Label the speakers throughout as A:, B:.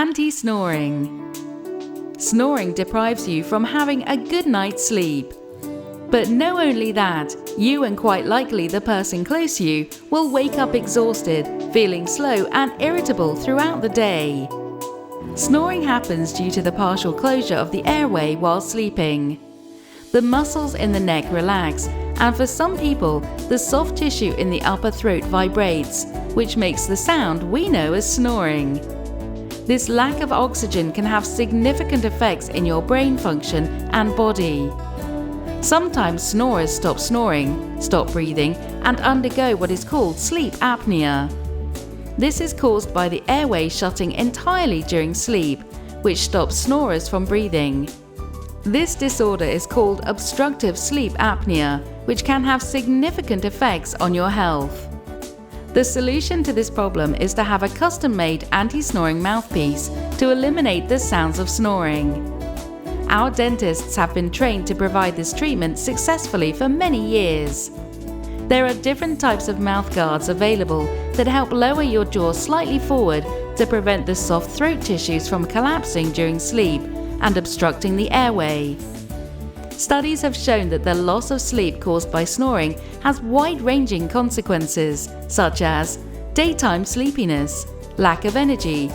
A: Anti-snoring. Snoring deprives you from having a good night's sleep. But not only that, you and quite likely the person close to you will wake up exhausted, feeling slow and irritable throughout the day. Snoring happens due to the partial closure of the airway while sleeping. The muscles in the neck relax, and for some people, the soft tissue in the upper throat vibrates, which makes the sound we know as snoring. This lack of oxygen can have significant effects in your brain function and body. Sometimes snorers stop snoring, stop breathing, and undergo what is called sleep apnea. This is caused by the airway shutting entirely during sleep, which stops snorers from breathing. This disorder is called obstructive sleep apnea, which can have significant effects on your health. The solution to this problem is to have a custom-made anti-snoring mouthpiece to eliminate the sounds of snoring. Our dentists have been trained to provide this treatment successfully for many years. There are different types of mouth guards available that help lower your jaw slightly forward to prevent the soft throat tissues from collapsing during sleep and obstructing the airway. Studies have shown that the loss of sleep caused by snoring has wide-ranging consequences, such as daytime sleepiness, lack of energy,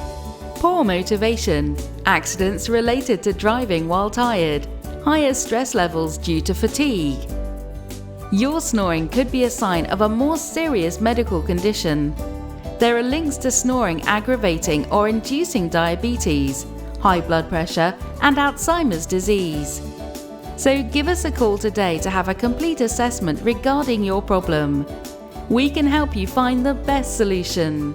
A: poor motivation, accidents related to driving while tired, higher stress levels due to fatigue. Your snoring could be a sign of a more serious medical condition. There are links to snoring aggravating or inducing diabetes, high blood pressure, and Alzheimer's disease. So give us a call today to have a complete assessment regarding your problem. We can help you find the best solution.